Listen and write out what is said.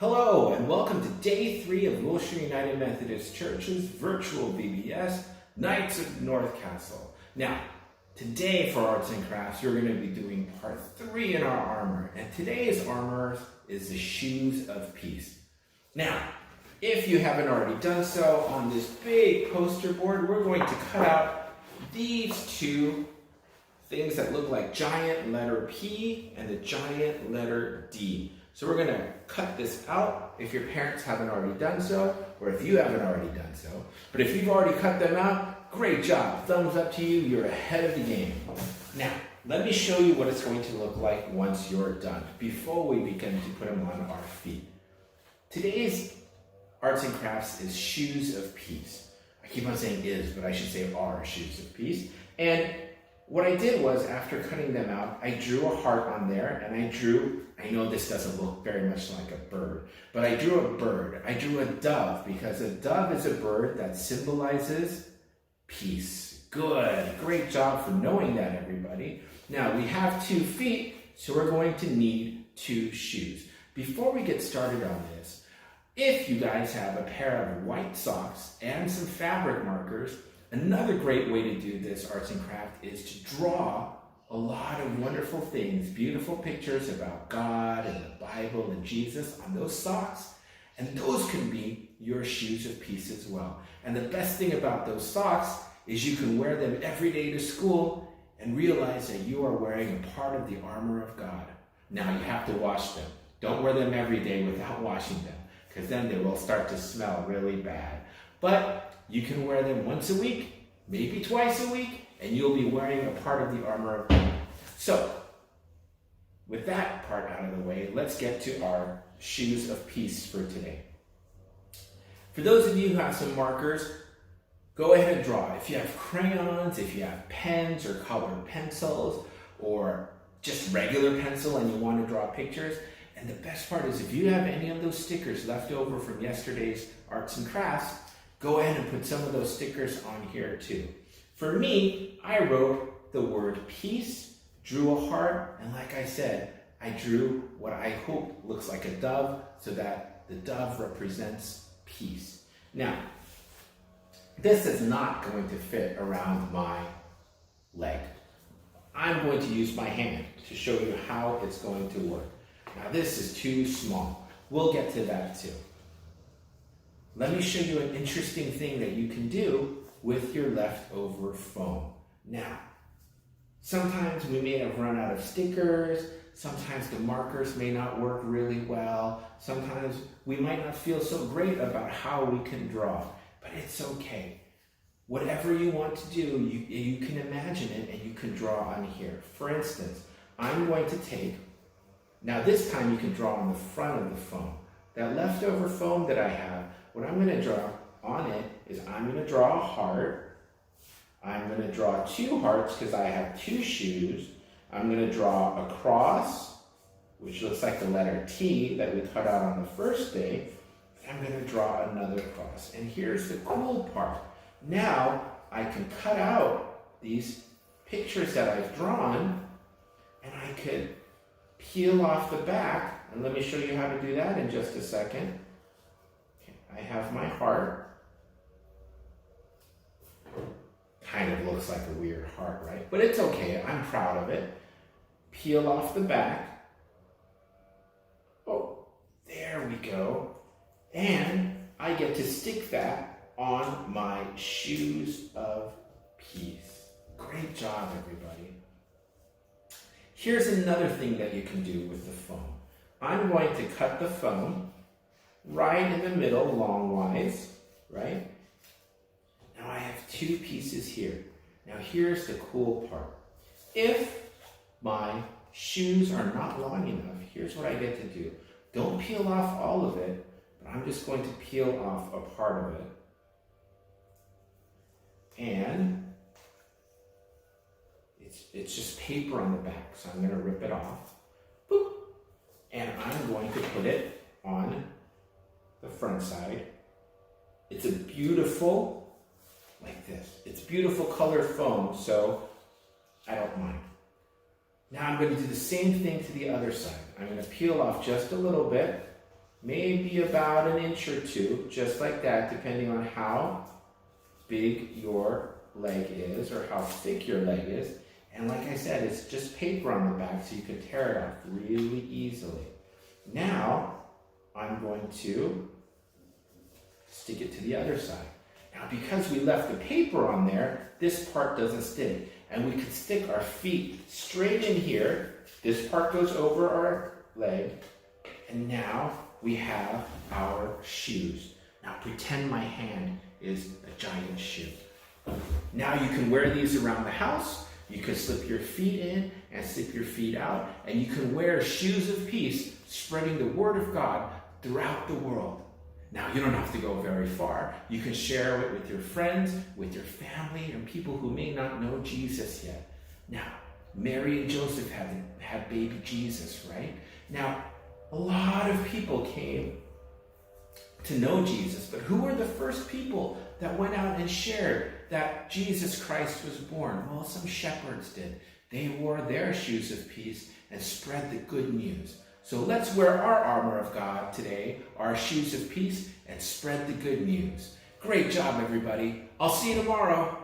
Hello and welcome to day 3 of Wilshire United Methodist Church's Virtual VBS, Knights of North Castle. Now, today for Arts and Crafts, we're going to be doing part 3 in our armor. And today's armor is the Shoes of Peace. Now, if you haven't already done so, on this big poster board, we're going to cut out these two things that look like giant letter P and the giant letter D. So we're going to cut this out if your parents haven't already done so, or if you haven't already done so. But if you've already cut them out, great job. Thumbs up to you. You're ahead of the game. Now, let me show you what it's going to look like once you're done, before we begin to put them on our feet. Today's Arts and Crafts is Shoes of Peace. I keep on saying is, but I should say are Shoes of Peace. And what I did was, after cutting them out, I drew a heart on there, and I know this doesn't look very much like a bird, but I drew a bird. I drew a dove, because a dove is a bird that symbolizes peace. Good, great job for knowing that, everybody. Now, we have 2 feet, so we're going to need 2 shoes. Before we get started on this, if you guys have a pair of white socks and some fabric markers, another great way to do this arts and craft is to draw a lot of wonderful things, beautiful pictures about God and the Bible and Jesus on those socks. And those can be your shoes of peace as well. And the best thing about those socks is you can wear them every day to school and realize that you are wearing a part of the armor of God. Now you have to wash them. Don't wear them every day without washing them, because then they will start to smell really bad. But you can wear them once a week, maybe twice a week, and you'll be wearing a part of the armor of God. So, with that part out of the way, let's get to our shoes of peace for today. For those of you who have some markers, go ahead and draw. If you have crayons, if you have pens or colored pencils, or just regular pencil and you want to draw pictures. And the best part is, if you have any of those stickers left over from yesterday's arts and crafts, go ahead and put some of those stickers on here too. For me, I wrote the word peace, drew a heart, and like I said, I drew what I hope looks like a dove, so that the dove represents peace. Now, this is not going to fit around my leg. I'm going to use my hand to show you how it's going to work. Now, this is too small. We'll get to that too. Let me show you an interesting thing that you can do with your leftover foam. Now, sometimes we may have run out of stickers, sometimes the markers may not work really well, sometimes we might not feel so great about how we can draw, but it's okay. Whatever you want to do, you can imagine it and you can draw on here. For instance, I'm going to take, now this time you can draw on the front of the foam. That leftover foam that I have, what I'm going to draw on it is I'm going to draw a heart. I'm going to draw 2 hearts because I have 2 shoes. I'm going to draw a cross, which looks like the letter T that we cut out on the first day. I'm going to draw another cross. And here's the cool part. Now I can cut out these pictures that I've drawn, and I could peel off the back. And let me show you how to do that in just a second. I have my heart. Kind of looks like a weird heart, right? But it's okay, I'm proud of it. Peel off the back. Oh, there we go. And I get to stick that on my shoes of peace. Great job, everybody. Here's another thing that you can do with the foam. I'm going to cut the foam right in the middle, longwise, right? Now I have 2 pieces here. Now here's the cool part. If my shoes are not long enough, here's what I get to do. Don't peel off all of it, but I'm just going to peel off a part of it. And it's just paper on the back, so I'm going to rip it off. Boop. And I'm going to put it on the front side. It's a beautiful, like this. It's beautiful colored foam, so I don't mind. Now I'm going to do the same thing to the other side. I'm going to peel off just a little bit. maybe about an inch or two, just like that, depending on how big your leg is or how thick your leg is. And like I said, it's just paper on the back, so you can tear it off really easily. Now, I'm going to stick it to the other side. Now, because we left the paper on there, this part doesn't stick. And we can stick our feet straight in here. This part goes over our leg. And now we have our shoes. Now, pretend my hand is a giant shoe. Now you can wear these around the house. You can slip your feet in and slip your feet out. And you can wear shoes of peace, spreading the word of God throughout the world. Now, you don't have to go very far. You can share it with your friends, with your family, and people who may not know Jesus yet. Now, Mary and Joseph had baby Jesus, right? Now, a lot of people came to know Jesus, but who were the first people that went out and shared that Jesus Christ was born? Well, some shepherds did. They wore their shoes of peace and spread the good news. So let's wear our armor of God today, our shoes of peace, and spread the good news. Great job, everybody. I'll see you tomorrow.